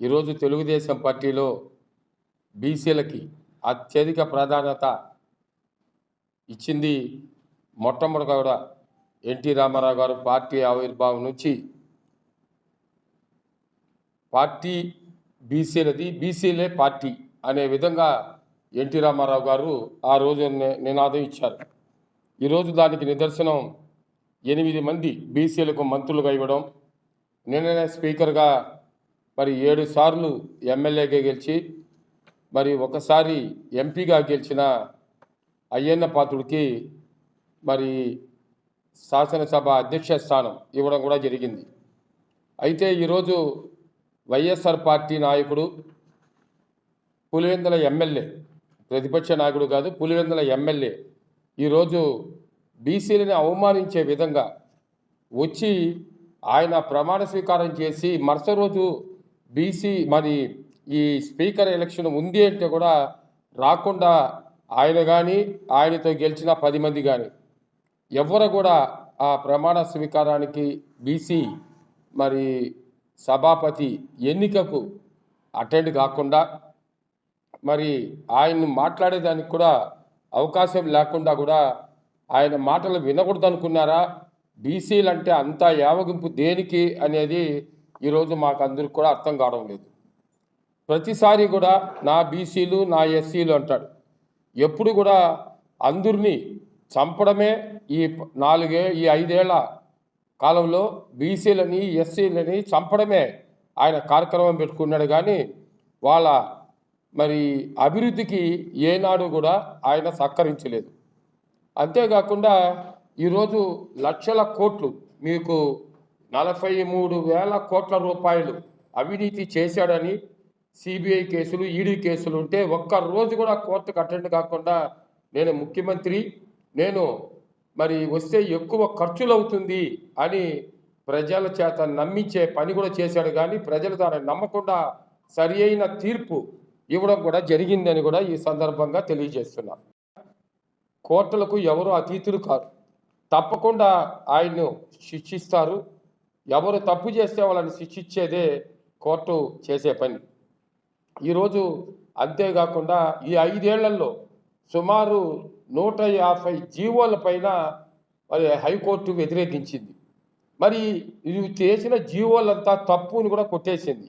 ఈరోజు తెలుగుదేశం పార్టీలో బీసీలకి అత్యధిక ప్రాధాన్యత ఇచ్చింది. మొట్టమొదట కూడా ఎన్టీ రామారావు గారు పార్టీ ఆవిర్భావం నుంచి పార్టీ బీసీలది, బీసీలే పార్టీ అనే విధంగా ఎన్టీ రామారావు గారు ఆ రోజు నినాదం ఇచ్చారు. ఈరోజు దానికి నిదర్శనం 8 మంది బీసీలకు మంత్రులుగా ఇవ్వడం, నిన్ననే స్పీకర్గా మరి 7 సార్లు ఎమ్మెల్యేగా గెలిచి మరి ఒకసారి ఎంపీగా గెలిచిన అయ్యన్న పాత్రుడికి మరి శాసనసభ అధ్యక్ష స్థానం ఇవ్వడం కూడా జరిగింది. అయితే ఈరోజు వైఎస్ఆర్ పార్టీ నాయకుడు, పులివెందుల ఎమ్మెల్యే, ప్రతిపక్ష నాయకుడు కాదు, పులివెందుల ఎమ్మెల్యే ఈరోజు బీసీలని అవమానించే విధంగా వచ్చి ఆయన ప్రమాణ స్వీకారం చేసి మరుసటి రోజు బీసీ మరి ఈ స్పీకర్ ఎలక్షన్ ఉంది అంటే కూడా రాకుండా ఆయన కానీ ఆయనతో గెలిచిన 10 మంది కానీ ఎవరు కూడా ఆ ప్రమాణ స్వీకారానికి బీసీ మరి సభాపతి ఎన్నికకు అటెండ్ కాకుండా మరి ఆయన్ని మాట్లాడేదానికి కూడా అవకాశం లేకుండా కూడా ఆయన మాటలు వినకూడదు అనుకున్నారా? బీసీలు అంటే అంత యావగింపు దేనికి అనేది ఈరోజు మాకు అందరికి కూడా అర్థం కావడం లేదు. ప్రతిసారి కూడా నా బీసీలు, నా ఎస్సీలు అంటాడు. ఎప్పుడు కూడా అందరినీ చంపడమే ఈ 5 ఏళ్ల కాలంలో బీసీలని, ఎస్సీలని చంపడమే ఆయన కార్యక్రమం పెట్టుకున్నాడు. కానీ వాళ్ళ మరి అభివృద్ధికి ఏనాడు కూడా ఆయన సహకరించలేదు. అంతేకాకుండా ఈరోజు లక్షల కోట్లు, మీకు 43,000 కోట్ల రూపాయలు అవినీతి చేశాడని సిబిఐ కేసులు, ఈడీ కేసులు ఉంటే ఒక్కరోజు కూడా కోర్టుకు అటెండ్ కాకుండా నేను ముఖ్యమంత్రి, నేను మరి వస్తే ఎక్కువ ఖర్చులు అవుతుంది అని ప్రజల చేత నమ్మించే పని కూడా చేశాడు. కానీ ప్రజలు దాన్ని నమ్మకుండా సరి అయిన తీర్పు ఇవ్వడం కూడా జరిగిందని కూడా ఈ సందర్భంగా తెలియజేస్తున్నారు. కోర్టులకు ఎవరు అతీతులు కాదు, తప్పకుండా ఆయన్ను శిక్షిస్తారు. ఎవరు తప్పు చేస్తే వాళ్ళని శిక్షించేదే కోర్టు చేసే పని. ఈరోజు అంతేకాకుండా ఈ 5 ఏళ్లలో సుమారు 150 జీవోల పైన మరి హైకోర్టు వ్యతిరేకించింది. మరి నువ్వు చేసిన జీవోలంతా తప్పుని కూడా కొట్టేసింది.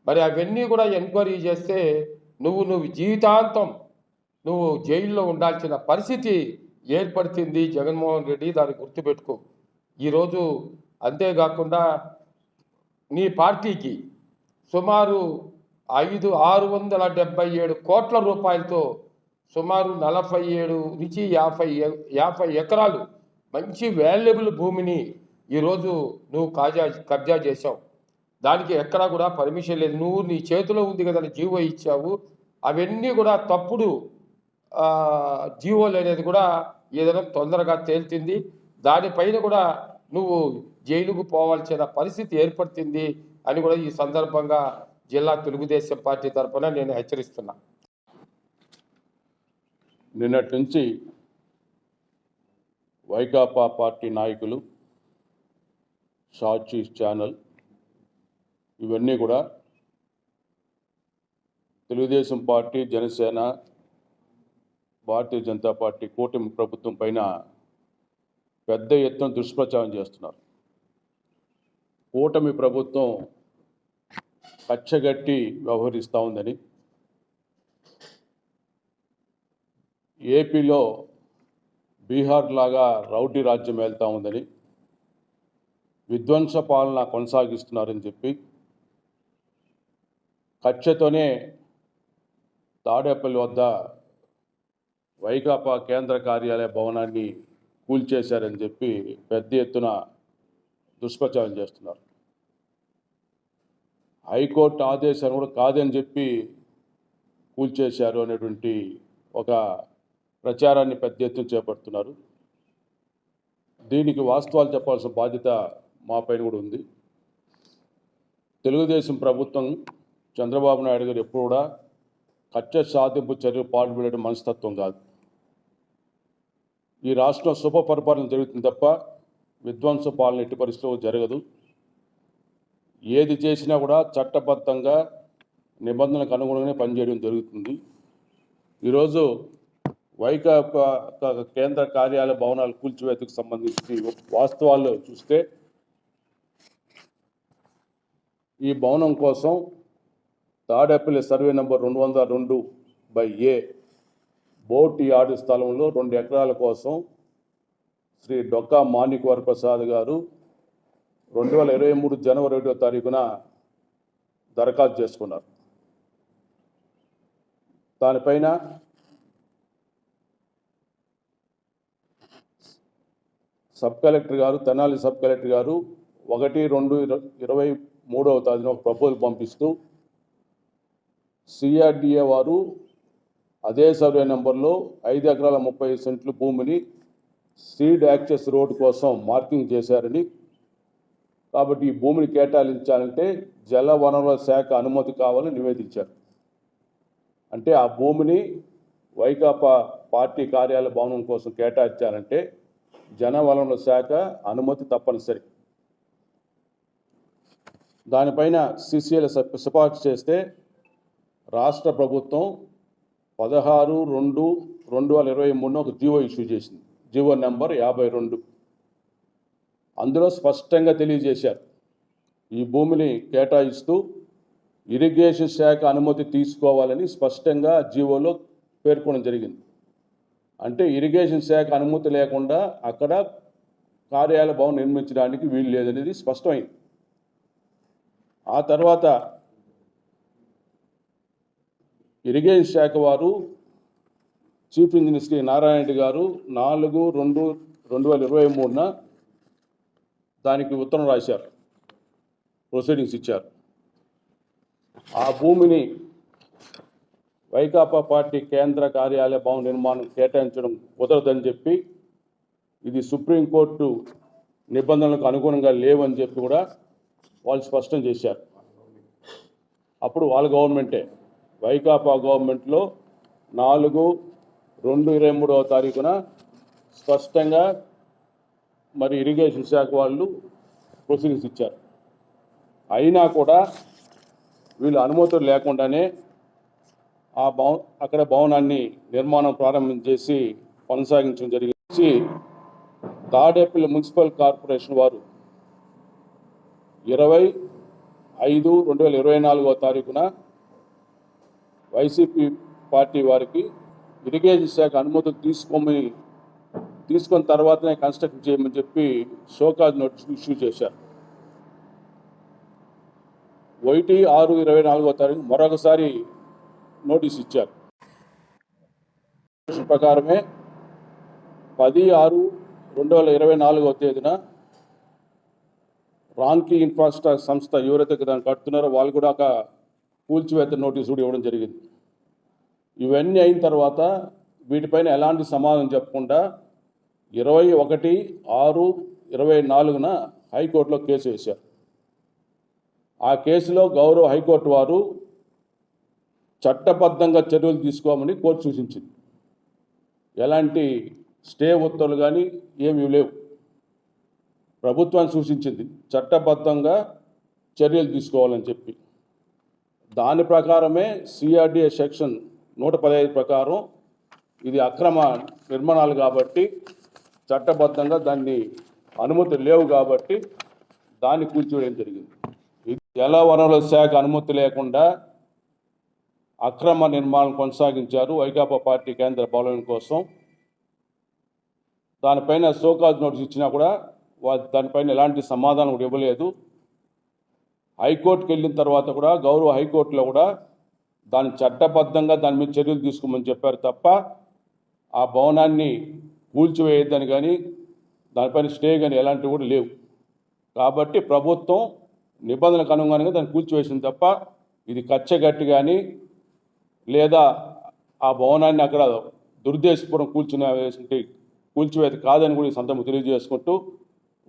మరి అవన్నీ కూడా ఎంక్వైరీ చేస్తే నువ్వు జీవితాంతం నువ్వు జైల్లో ఉండాల్సిన పరిస్థితి ఏర్పడుతుంది జగన్మోహన్ రెడ్డి, దాన్ని గుర్తుపెట్టుకో. ఈరోజు అంతేకాకుండా నీ పార్టీకి సుమారు 677 కోట్ల రూపాయలతో సుమారు 47 నుంచి 50 ఎకరాలు మంచి వాల్యుబుల్ భూమిని ఈరోజు నువ్వు కబ్జా చేశావు. దానికి ఎక్కడా కూడా పర్మిషన్ లేదు. నువ్వు నీ చేతిలో ఉంది కదా జీవో ఇచ్చావు. అవన్నీ కూడా తప్పుడు జీవోలు అనేది కూడా ఏదైనా తొందరగా తేల్చింది. దానిపైన కూడా నువ్వు జైలుకు పోవాల్సిన పరిస్థితి ఏర్పడుతుంది అని కూడా ఈ సందర్భంగా జిల్లా తెలుగుదేశం పార్టీ తరఫున నేను హెచ్చరిస్తున్నా. నిన్నటి నుంచి వైకాపా పార్టీ నాయకులు, సాక్షి ఛానల్ ఇవన్నీ కూడా తెలుగుదేశం పార్టీ, జనసేన, భారతీయ జనతా పార్టీ కూటమి ప్రభుత్వం పైన పెద్ద ఎత్తున దుష్ప్రచారం చేస్తున్నారు. కూటమి ప్రభుత్వం కచ్చగట్టి వ్యవహరిస్తూ ఉందని, ఏపీలో బీహార్ లాగా రౌడీ రాజ్యం వెళ్తూ ఉందని, విధ్వంస పాలన కొనసాగిస్తున్నారని చెప్పి కచ్చతోనే తాడేపల్లి వద్ద వైకాపా కేంద్ర కార్యాలయ భవనాన్ని కూల్చేశారని చెప్పి పెద్ద ఎత్తున దుష్ప్రచారం చేస్తున్నారు. హైకోర్టు ఆదేశాలు కూడా కాదని చెప్పి కూల్చేశారు అనేటువంటి ఒక ప్రచారాన్ని పెద్ద ఎత్తున చేపడుతున్నారు. దీనికి వాస్తవాలు చెప్పాల్సిన బాధ్యత మా పైన కూడా ఉంది. తెలుగుదేశం ప్రభుత్వం, చంద్రబాబు నాయుడు గారు ఎప్పుడు కూడా కక్ష సాధింపు చర్యలు పాల్పడే మనస్తత్వం కాదు. ఈ రాష్ట్రం శుభ పరిపాలన జరుగుతుంది తప్ప విధ్వంస పాలన ఎట్టి పరిస్థితుల్లో జరగదు. ఏది చేసినా కూడా చట్టబద్ధంగా నిబంధనలకు అనుగుణంగానే పనిచేయడం జరుగుతుంది. ఈరోజు వైకాపా కేంద్ర కార్యాలయ భవనాల కూల్చివేతకు సంబంధించి వాస్తవాలు చూస్తే ఈ భవనం కోసం Tadepalli survey number 202/A boat yard స్థలంలో 2 ఎకరాల కోసం శ్రీ డొక్కా మాణిక్వర ప్రసాద్ గారు 2023 జనవరి 1వ తారీఖున దరఖాస్తు చేసుకున్నారు. దానిపైన సబ్ కలెక్టర్ గారు, తెనాలి సబ్ కలెక్టర్ గారు 1/2/23వ తేదీన ఒక ప్రపోజల్ పంపిస్తూ CRDA వారు అదే సర్వే నెంబర్లో 5 ఎకరాల 30 సెంట్లు భూమిని సీడ్ యాక్సెస్ రోడ్ కోసం మార్కింగ్ చేశారని, కాబట్టి ఈ భూమిని కేటాయించాలంటే జల వనరుల శాఖ అనుమతి కావాలని నివేదించారు. అంటే ఆ భూమిని వైకాపా పార్టీ కార్యాలయ భవనం కోసం కేటాయించాలంటే జల వనరుల శాఖ అనుమతి తప్పనిసరి. దానిపైన CCL సిఫార్సు చేస్తే రాష్ట్ర ప్రభుత్వం 16/2/2023 ఒక జీవో ఇష్యూ చేసింది, జీవో నెంబర్ 52. అందులో స్పష్టంగా తెలియజేశారు ఈ భూమిని కేటాయిస్తూ ఇరిగేషన్ శాఖ అనుమతి తీసుకోవాలని స్పష్టంగా జీవోలో పేర్కొనడం జరిగింది. అంటే ఇరిగేషన్ శాఖ అనుమతి లేకుండా అక్కడ కార్యాలయ భవనం నిర్మించడానికి వీలు లేదనేది స్పష్టమైంది. ఆ తర్వాత ఇరిగేషన్ శాఖ వారు చీఫ్ ఇంజనీర్ శ్రీ నారాయణ రెడ్డి గారు 4/2/2023 దానికి ఉత్తరం రాశారు, ప్రొసీడింగ్స్ ఇచ్చారు. ఆ భూమిని వైకాపా పార్టీ కేంద్ర కార్యాలయ భవన నిర్మాణం కేటాయించడం కుదరదని చెప్పి, ఇది సుప్రీంకోర్టు నిబంధనలకు అనుగుణంగా లేవని చెప్పి కూడా వాళ్ళు స్పష్టం చేశారు. అప్పుడు వాళ్ళ గవర్నమెంటే, వైకాపా గవర్నమెంట్లో 4/2/23వ తారీఖున స్పష్టంగా మరి ఇరిగేషన్ శాఖ వాళ్ళు ప్రొసీడింగ్స్ ఇచ్చారు. అయినా కూడా వీళ్ళు అనుమతులు లేకుండానే అక్కడ భవనాన్ని నిర్మాణం ప్రారంభం చేసి కొనసాగించడం జరిగింది. తాడేపల్లి మున్సిపల్ కార్పొరేషన్ వారు 20/5/2024వ తారీఖున వైసీపీ పార్టీ వారికి ఇరిగేషన్ శాఖ అనుమతులు తీసుకున్న తర్వాతనే కన్స్ట్రక్ట్ చేయమని చెప్పి షోకాజ్ నోటీస్ ఇష్యూ చేశారు. 1/6/24వ తారీఖు మరొకసారి నోటీస్ ఇచ్చారు. ప్రకారమే 10/6/2024వ తేదీన రాంకీ ఇన్ఫ్రాస్ట్రక్చర్ సంస్థ ఎవరైతే దాన్ని కడుతున్నారో వాళ్ళు కూడా ఒక కూల్చివేత నోటీసు కూడా ఇవ్వడం జరిగింది. ఇవన్నీ అయిన తర్వాత వీటిపైన ఎలాంటి సమాధానం చెప్పకుండా 21/6/24న హైకోర్టులో కేసు వేశారు. ఆ కేసులో గౌరవ హైకోర్టు వారు చట్టబద్ధంగా చర్యలు తీసుకోమని కోర్టు సూచించింది. ఎలాంటి స్టే ఉత్తర్వులు కానీ ఏమీ లేవు. ప్రభుత్వాన్ని సూచించింది చట్టబద్ధంగా చర్యలు తీసుకోవాలని చెప్పి. దాని ప్రకారమే CRDA సెక్షన్ 115 ప్రకారం ఇది అక్రమ నిర్మాణాలు కాబట్టి చట్టబద్ధంగా దాన్ని అనుమతి లేవు కాబట్టి దాన్ని కూల్చివేయడం జరిగింది. ఇది జల వనరుల శాఖ అనుమతి లేకుండా అక్రమ నిర్మాణం కొనసాగించారు వైకాపా పార్టీ కేంద్ర భవనం కోసం. దానిపైన షోకాజ్ నోటీస్ ఇచ్చినా కూడా దానిపైన ఎలాంటి సమాధానం కూడా ఇవ్వలేదు. హైకోర్టుకి వెళ్ళిన తర్వాత కూడా గౌరవ హైకోర్టులో కూడా దాన్ని చట్టబద్ధంగా దాని మీద చర్యలు తీసుకోమని చెప్పారు తప్ప ఆ భవనాన్ని కూల్చివేయద్దని కానీ దానిపైన స్టే కానీ ఎలాంటివి కూడా లేవు. కాబట్టి ప్రభుత్వం నిబంధనలకు అనుగుణంగా దాన్ని కూల్చివేసింది తప్ప ఇది కచ్చగట్టి కానీ లేదా ఆ భవనాన్ని అక్కడ దుర్దేశపూర్వం కూల్చివేత కాదని కూడా ఈ సందర్భంగా తెలియజేసుకుంటూ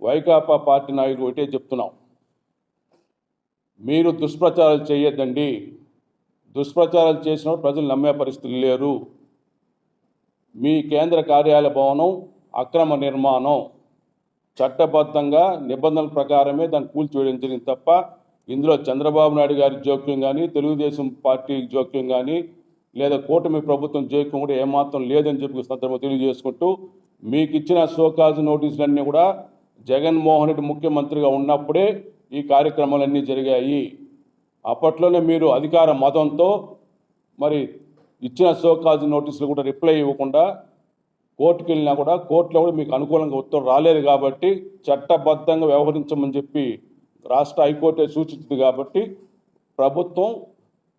వైకాపా పార్టీ నాయకులు ఒకటే చెప్తున్నాం, మీరు దుష్ప్రచారాలు చేయొద్దండి. దుష్ప్రచారాలు చేసిన ప్రజలు నమ్మే పరిస్థితులు లేరు. మీ కేంద్ర కార్యాలయ భవనం అక్రమ నిర్మాణం, చట్టబద్ధంగా నిబంధనల ప్రకారమే దాన్ని కూల్చివేయడం జరిగింది తప్ప ఇందులో చంద్రబాబు నాయుడు గారి జోక్యం కానీ, తెలుగుదేశం పార్టీ జోక్యం కానీ, లేదా కూటమి ప్రభుత్వం జోక్యం కూడా ఏమాత్రం లేదని చెప్పి సందర్భంగా తెలియజేసుకుంటూ, మీకు ఇచ్చిన షోకాజ్ నోటీసులన్నీ కూడా జగన్మోహన్ రెడ్డి ముఖ్యమంత్రిగా ఉన్నప్పుడే ఈ కార్యక్రమాలన్నీ జరిగాయి. అప్పట్లోనే మీరు అధికార మతంతో మరి ఇచ్చిన షోకాజ్ నోటీసులు కూడా రిప్లై ఇవ్వకుండా కోర్టుకు వెళ్ళినా కూడా కోర్టులో కూడా మీకు అనుకూలంగా ఉత్తర్వు రాలేదు కాబట్టి చట్టబద్ధంగా వ్యవహరించమని చెప్పి రాష్ట్ర హైకోర్టే సూచించింది కాబట్టి ప్రభుత్వం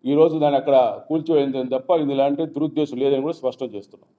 ఈరోజు దాన్ని అక్కడ కూల్చివేయిందని తప్ప ఇలాంటి దురుద్దేశం లేదని కూడా స్పష్టం చేస్తున్నాం.